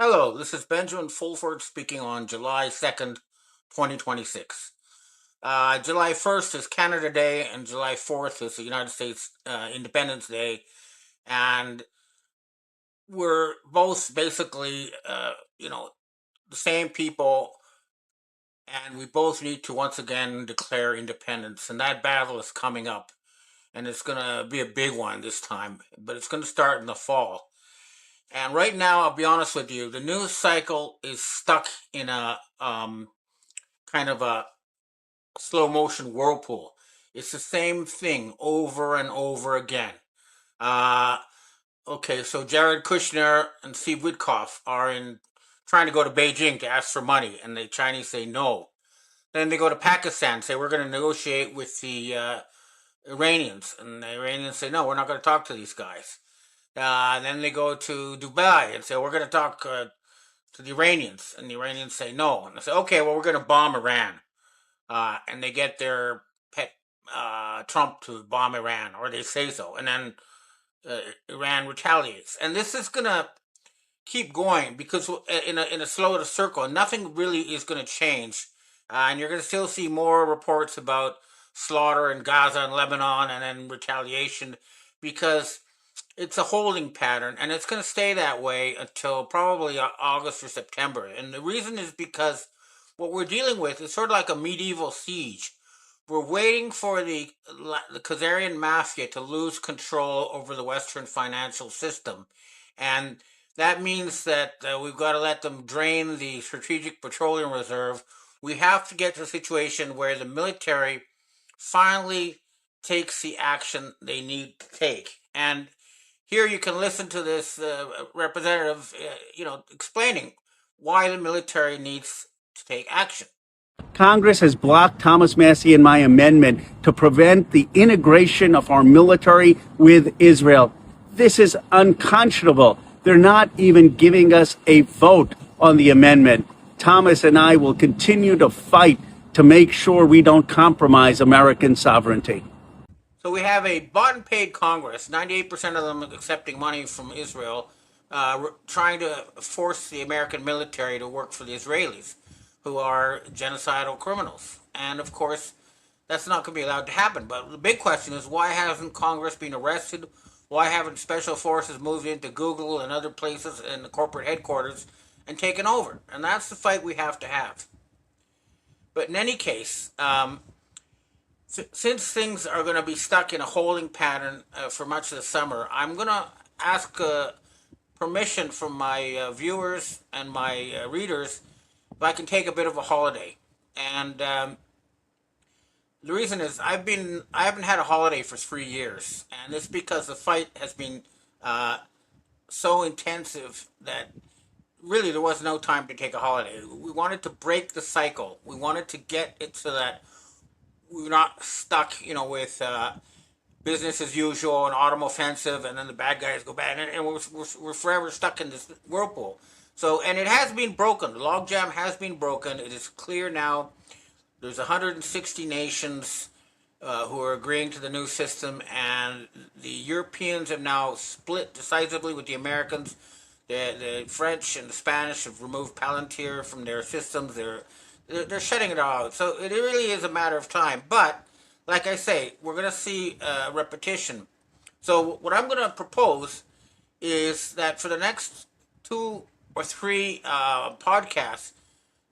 Hello, this is Benjamin Fulford speaking on July 2nd, 2026. July 1st is Canada Day, and July 4th is the United States Independence Day. And we're both basically, the same people, and we both need to once again declare independence. And that battle is coming up, and it's going to be a big one this time, but it's going to start in the fall. And right now, I'll be honest with you, the news cycle is stuck in a kind of a slow motion whirlpool. It's the same thing over and over again. Uh, okay, so Jared Kushner and Steve Witkoff are in trying to go to Beijing to ask for money, and the Chinese say no. Then they go to Pakistan, say we're going to negotiate with the Iranians, and the Iranians say no, we're not going to talk to these guys. Then they go to Dubai and say we're going to talk to the Iranians, and the Iranians say no, and they say okay, well we're going to bomb Iran. And they get their pet Trump to bomb Iran, or they say so, and then uh, Iran retaliates, and this is gonna keep going because in a slow circle, nothing really is gonna change, and you're gonna still see more reports about slaughter in Gaza and Lebanon, and then retaliation because it's a holding pattern, and it's going to stay that way until probably August or September. And the reason is because what we're dealing with is sort of like a medieval siege. We're waiting for the Khazarian mafia to lose control over the Western financial system, and that means that we've got to let them drain the strategic petroleum reserve. We have to get to a situation where the military finally takes the action they need to take. And here you can listen to this representative, explaining why the military needs to take action. Congress has blocked Thomas Massey and my amendment to prevent the integration of our military with Israel. This is unconscionable. They're not even giving us a vote on the amendment. Thomas and I will continue to fight to make sure we don't compromise American sovereignty. So we have a bought and paid Congress, 98% of them accepting money from Israel, trying to force the American military to work for the Israelis, who are genocidal criminals. And of course, that's not going to be allowed to happen. But the big question is, why hasn't Congress been arrested? Why haven't special forces moved into Google and other places in the corporate headquarters and taken over? And that's the fight we have to have. But in any case, since things are going to be stuck in a holding pattern for much of the summer, I'm going to ask permission from my viewers and my readers if I can take a bit of a holiday. And the reason is I haven't had a holiday for 3 years, and it's because the fight has been so intensive that really there was no time to take a holiday. We wanted to break the cycle. We wanted to get it so that we're not stuck, with business as usual and autumn offensive, and then the bad guys go bad, and we're forever stuck in this whirlpool. So, and it has been broken. The logjam has been broken. It is clear now. There's 160 nations who are agreeing to the new system, and the Europeans have now split decisively with the Americans. The French and the Spanish have removed Palantir from their systems. They're shutting it all out. So it really is a matter of time. But like I say, we're going to see repetition. So what I'm going to propose is that for the next 2 or 3 podcasts,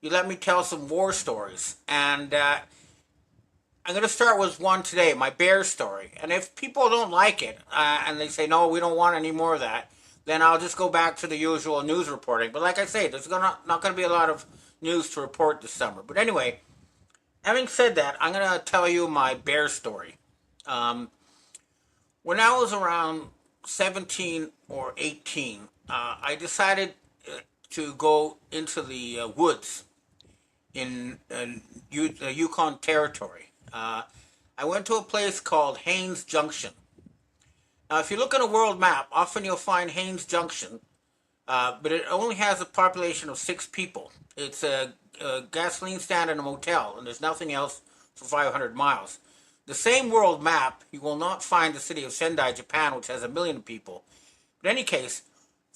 you let me tell some war stories. And I'm going to start with one today, my bear story. And if people don't like it and they say, no, we don't want any more of that, then I'll just go back to the usual news reporting. But like I say, there's not going to be a lot of news to report this summer. But anyway, having said that, I'm going to tell you my bear story. Um, when I was around 17 or 18, I decided to go into the woods in Yukon Territory. I went to a place called Haines Junction. Now, if you look at a world map, often you'll find Haines Junction, but it only has a population of 6 people. It's a gasoline stand and a motel, and there's nothing else for 500 miles. The same world map, you will not find the city of Sendai, Japan, which has 1 million people. But in any case,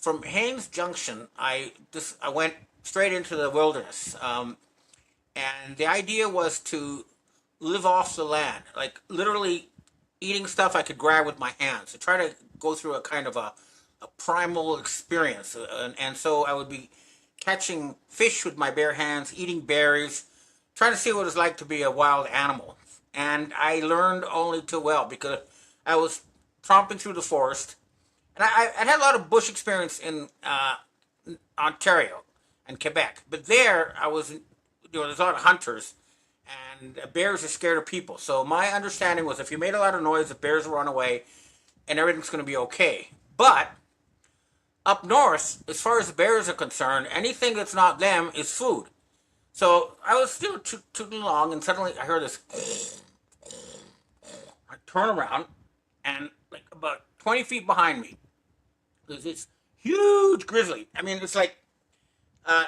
from Haines Junction, I went straight into the wilderness, and the idea was to live off the land, like literally eating stuff I could grab with my hands. To try to go through a kind of a primal experience, and so I would be catching fish with my bare hands, eating berries, trying to see what it's like to be a wild animal. And I learned only too well because I was tromping through the forest, and I had a lot of bush experience in Ontario and Quebec. But there, I was, there's a lot of hunters, and bears are scared of people. So my understanding was if you made a lot of noise, the bears will run away, and everything's going to be okay. But up north, as far as the bears are concerned, anything that's not them is food. So I was still tooting along, and suddenly I heard this. I turn around, and like about 20 feet behind me, there's this huge grizzly. I mean, it's like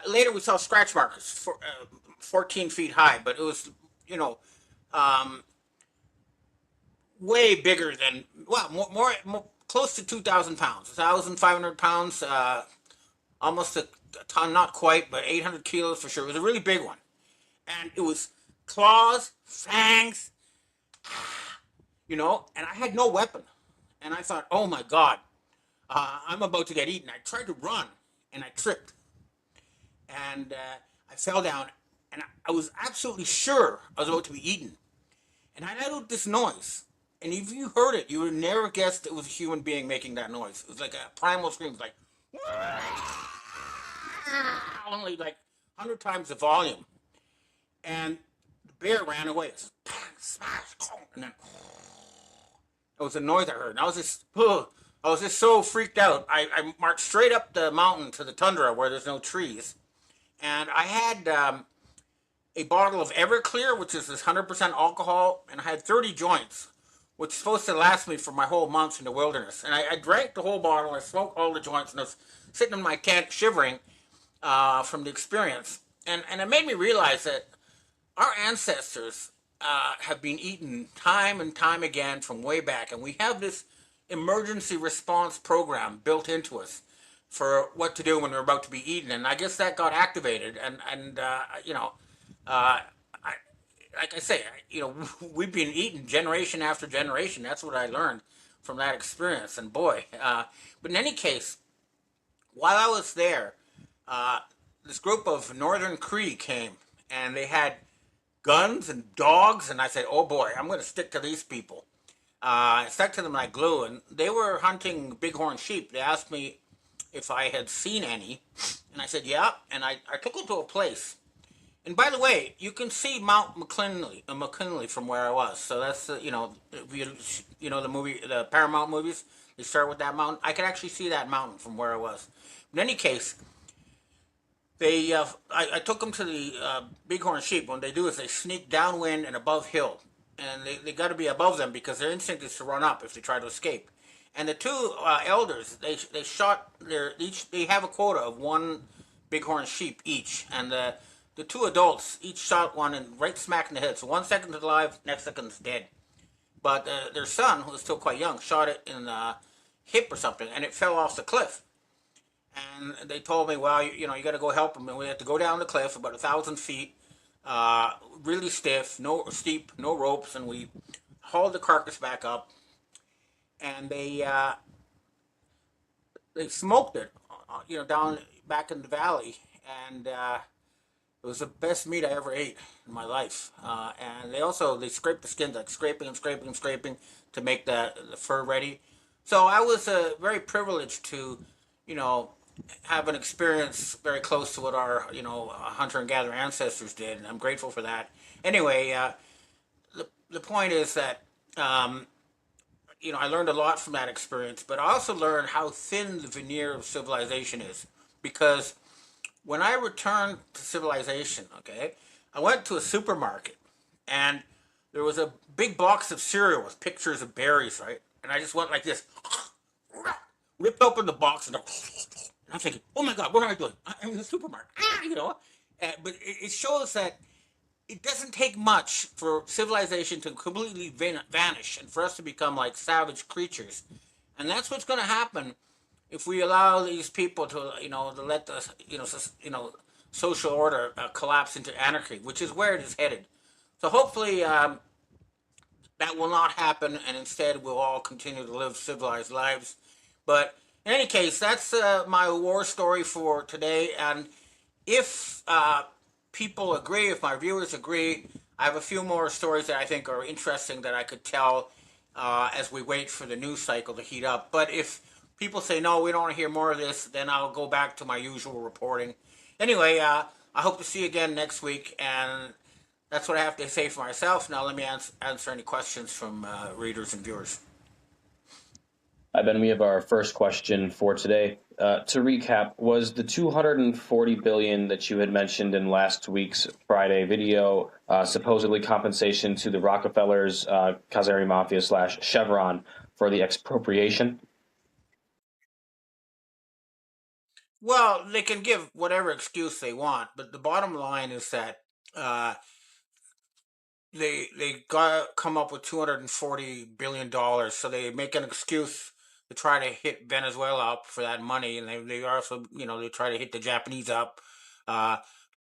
later we saw scratch marks for 14 feet high, but it was, you know, um, way bigger than, well, more close to 2,000 pounds, 1,500 pounds, almost a ton, not quite, but 800 kilos for sure. It was a really big one. And it was claws, fangs, and I had no weapon. And I thought, oh my God, I'm about to get eaten. I tried to run, and I tripped. And I fell down, and I was absolutely sure I was about to be eaten. And I let out this noise. And if you heard it, you would never guessed it was a human being making that noise. It was like a primal scream. It was like, only like 100 times the volume. And the bear ran away. It was bang, smash, and then it was the noise I heard. And I was just so freaked out. I marched straight up the mountain to the tundra where there's no trees. And I had a bottle of Everclear, which is this 100% alcohol, and I had 30 joints, which is supposed to last me for my whole month in the wilderness. And I drank the whole bottle, I smoked all the joints, and I was sitting in my tent shivering from the experience. And it made me realize that our ancestors have been eaten time and time again from way back, and we have this emergency response program built into us for what to do when we're about to be eaten. And I guess that got activated, and I, like I say, we've been eaten generation after generation. That's what I learned from that experience. And boy, but in any case, while I was there, uh, this group of Northern Cree came, and they had guns and dogs, and I said, "Oh boy, I'm going to stick to these people." I stuck to them like glue, and they were hunting bighorn sheep. They asked me if I had seen any, and I said, "Yeah." And I took them to a place. And by the way, you can see Mount McKinley from where I was. So that's the movie, the Paramount movies. They start with that mountain. I could actually see that mountain from where I was. In any case, I took them to the bighorn sheep. What they do is they sneak downwind and above hill, and they got to be above them because their instinct is to run up if they try to escape. And the two elders, they shot their each. They have a quota of one bighorn sheep each, and the two adults each shot one and right smack in the head. So 1 second is alive, next second's dead. But their son, who was still quite young, shot it in the hip or something, and it fell off the cliff. And they told me, well, you got to go help him. And we had to go down the cliff about 1,000 feet, really stiff, no steep, no ropes, and we hauled the carcass back up. And they smoked it, down back in the valley, and it was the best meat I ever ate in my life. And they scraped the skin, like scraping and scraping and scraping to make the fur ready. So I was very privileged to, you know, have an experience very close to what our, hunter and gatherer ancestors did, and I'm grateful for that. Anyway, the point is that I learned a lot from that experience, but I also learned how thin the veneer of civilization is. Because when I returned to civilization, okay, I went to a supermarket, and there was a big box of cereal with pictures of berries, right? And I just went like this, ripped open the box, and I'm thinking, oh my God, what am I doing? I'm in the supermarket, But it shows that it doesn't take much for civilization to completely vanish and for us to become like savage creatures. And that's what's going to happen if we allow these people to, to let the, social order collapse into anarchy, which is where it is headed. So hopefully that will not happen, and instead we'll all continue to live civilized lives. But in any case, that's my war story for today. And if people agree, if my viewers agree, I have a few more stories that I think are interesting that I could tell as we wait for the news cycle to heat up. But if people say no, we don't want to hear more of this, then I'll go back to my usual reporting. Anyway, I hope to see you again next week, and that's what I have to say for myself. Now let me answer any questions from readers and viewers. Hi, Ben. We have our first question for today. To recap, was the 240 billion that you had mentioned in last week's Friday video supposedly compensation to the Rockefellers, Kazari Mafia slash Chevron for the expropriation? Well, they can give whatever excuse they want, but the bottom line is that uh, they got come up with $240 billion, so they make an excuse to try to hit Venezuela up for that money, and they also they try to hit the Japanese up. Uh,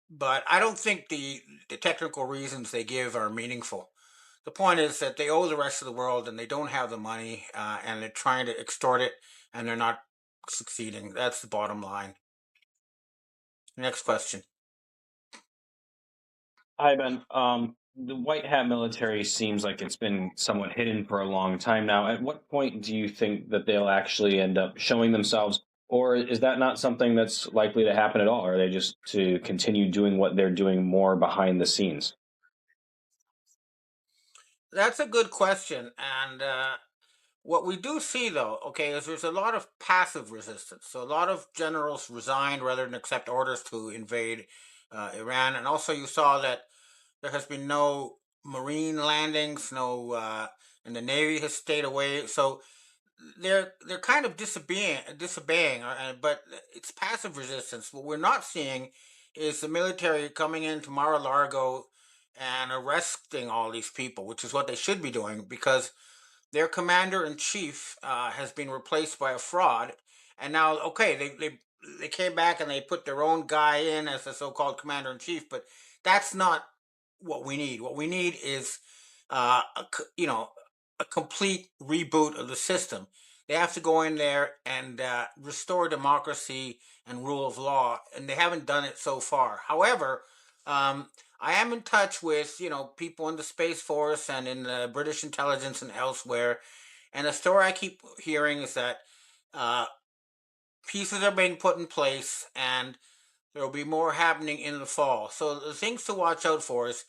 but I don't think the technical reasons they give are meaningful. The point is that they owe the rest of the world, and they don't have the money, and they're trying to extort it, and they're not succeeding. That's the bottom line. Next question. Hi, Ben. The white hat military seems like it's been somewhat hidden for a long time now. At what point do you think that they'll actually end up showing themselves? Or is that not something that's likely to happen at all? Or are they just to continue doing what they're doing more behind the scenes? That's a good question, and what we do see, though, okay, is there's a lot of passive resistance. So a lot of generals resigned rather than accept orders to invade Iran, and also you saw that there has been no marine landings, no, and the navy has stayed away. So they're kind of disobeying, but it's passive resistance. What we're not seeing is the military coming into Mar-a-Lago and arresting all these people, which is what they should be doing because their commander in chief has been replaced by a fraud, and now okay, they came back and they put their own guy in as the so-called commander in chief, but that's not what we need. What we need is a, a complete reboot of the system. They have to go in there and restore democracy and rule of law, and they haven't done it so far. However, I am in touch with people in the Space Force and in the British intelligence and elsewhere, and the story I keep hearing is that uh, pieces are being put in place, and there will be more happening in the fall. So the things to watch out for is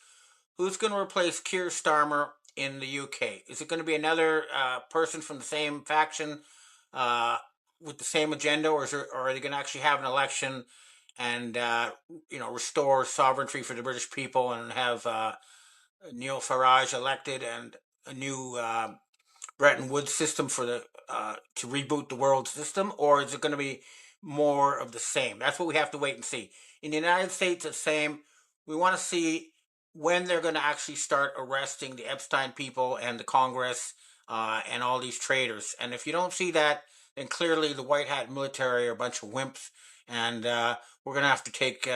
who's going to replace Keir Starmer in the UK. Is it going to be another person from the same faction uh, with the same agenda, or are they going to actually have an election and restore sovereignty for the British people and have Neil Farage elected and a new Bretton Woods system for the to reboot the world system, or is it going to be more of the same? That's what we have to wait and see. In the United States, it's the same. We want to see when they're going to actually start arresting the Epstein people and the Congress and all these traitors. And if you don't see that, then clearly the white hat military are a bunch of wimps, and we're going to have to take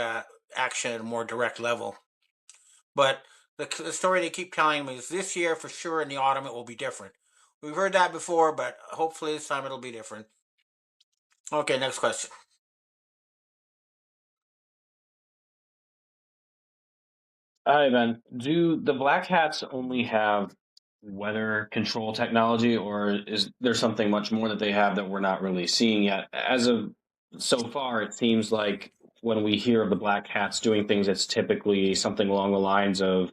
action at a more direct level. But the story they keep telling me is this year for sure in the autumn it will be different. We've heard that before, but hopefully this time it'll be different. Okay, next question. Hi, Ben. Do the Black Hats only have weather control technology, or is there something much more that they have that we're not really seeing yet? As of so far, it seems like when we hear of the Black Hats doing things, it's typically something along the lines of,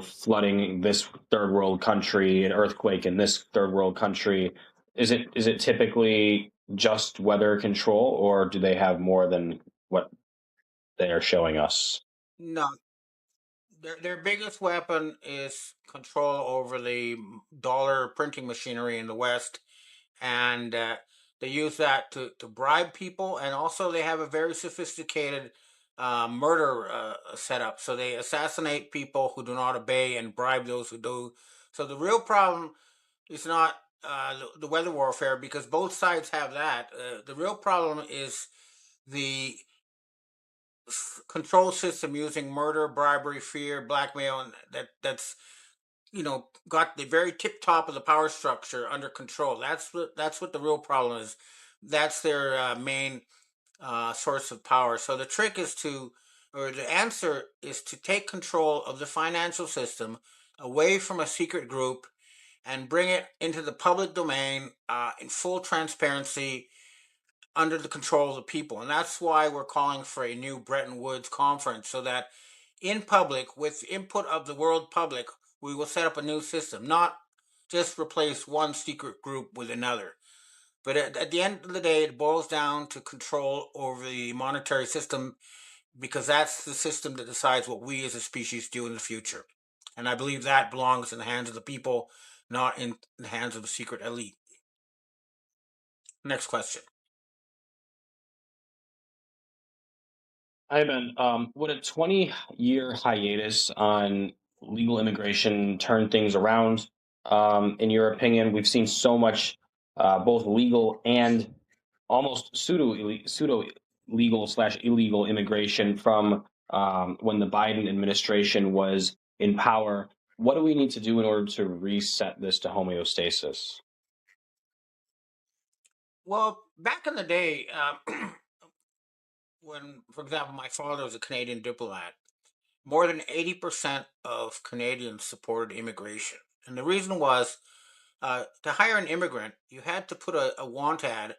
flooding this third world country, an earthquake in this third world country. Is it typically just weather control, or do they have more than what they are showing us? No, their biggest weapon is control over the dollar printing machinery in the West, and they use that to bribe people, and also they have a very sophisticated murder setup. So they assassinate people who do not obey and bribe those who do. So the real problem is not the weather warfare because both sides have that. The real problem is the control system using murder, bribery, fear, blackmail, and that's got the very tip top of the power structure under control. That's what the real problem is. That's their main source of power. So the trick is or the answer is to take control of the financial system away from a secret group and bring it into the public domain in full transparency under the control of the people. And that's why we're calling for a new Bretton Woods conference so that in public, with input of the world public, we will set up a new system, not just replace one secret group with another. But at the end of the day, it boils down to control over the monetary system because that's the system that decides what we as a species do in the future. And I believe that belongs in the hands of the people, not in the hands of the secret elite. Next question. Hi, Ben. Would a 20-year hiatus on legal immigration turn things around? In your opinion, we've seen so much, both legal and almost pseudo legal slash illegal immigration from when the Biden administration was in power. What do we need to do in order to reset this to homeostasis? Well, back in the day, when, for example, my father was a Canadian diplomat, more than 80% of Canadians supported immigration. And the reason was to hire an immigrant, you had to put a want ad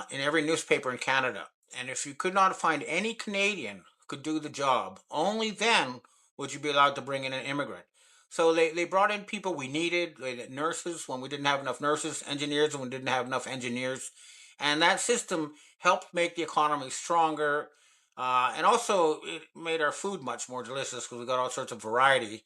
in every newspaper in Canada. And if you could not find any Canadian who could do the job, only then would you be allowed to bring in an immigrant. So they brought in people we needed, nurses when we didn't have enough nurses, engineers when we didn't have enough engineers. And that system helped make the economy stronger. And also, it made our food much more delicious because we got all sorts of variety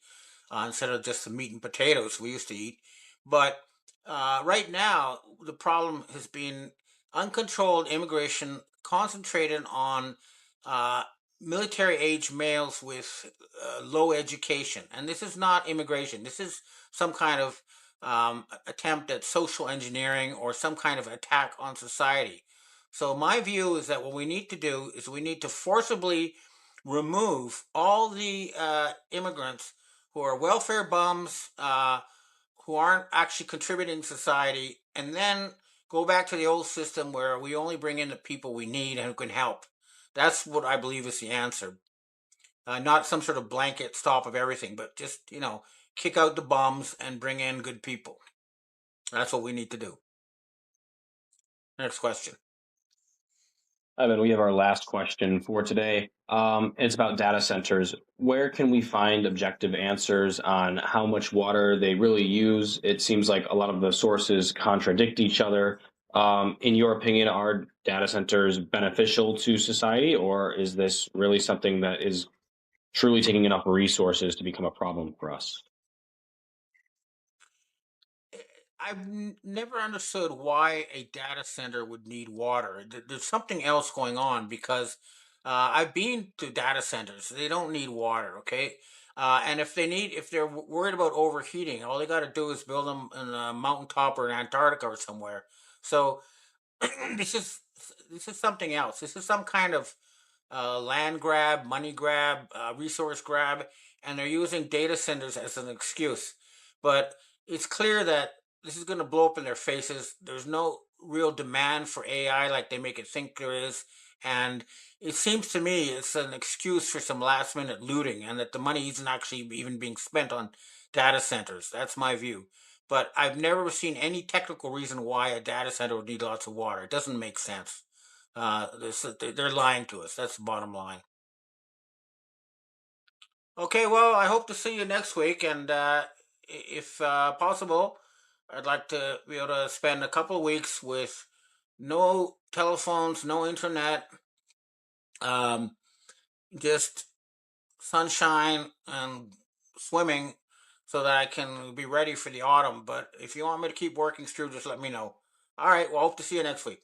instead of just the meat and potatoes we used to eat. But right now, the problem has been uncontrolled immigration concentrated on uh, military age males with low education. And this is not immigration, this is some kind of attempt at social engineering or some kind of attack on society. So, my view is that what we need to do is we need to forcibly remove all the immigrants who are welfare bums, who aren't actually contributing to society, and then go back to the old system where we only bring in the people we need and who can help. That's what I believe is the answer. Not some sort of blanket stop of everything, but just, kick out the bums and bring in good people. That's what we need to do. Next question. Evan, we have our last question for today. It's about data centers. Where can we find objective answers on how much water they really use? It seems like a lot of the sources contradict each other. In your opinion, are data centers beneficial to society, or is this really something that is truly taking enough resources to become a problem for us? I've never understood why a data center would need water. There's something else going on because I've been to data centers. They don't need water, okay? And if they're worried about overheating, all they got to do is build them in a mountaintop or in Antarctica or somewhere. So this is this is something else. This is some kind of land grab, money grab, resource grab, and they're using data centers as an excuse. But it's clear that this is going to blow up in their faces. There's no real demand for AI like they make it think there is. And it seems to me it's an excuse for some last minute looting and that the money isn't actually even being spent on data centers. That's my view. But I've never seen any technical reason why a data center would need lots of water. It doesn't make sense. They're lying to us. That's the bottom line. Okay, well, I hope to see you next week, and if possible, I'd like to be able to spend a couple of weeks with no telephones, no internet, um, just sunshine and swimming, so that I can be ready for the autumn. But if you want me to keep working through, just let me know. All right, well, hope to see you next week.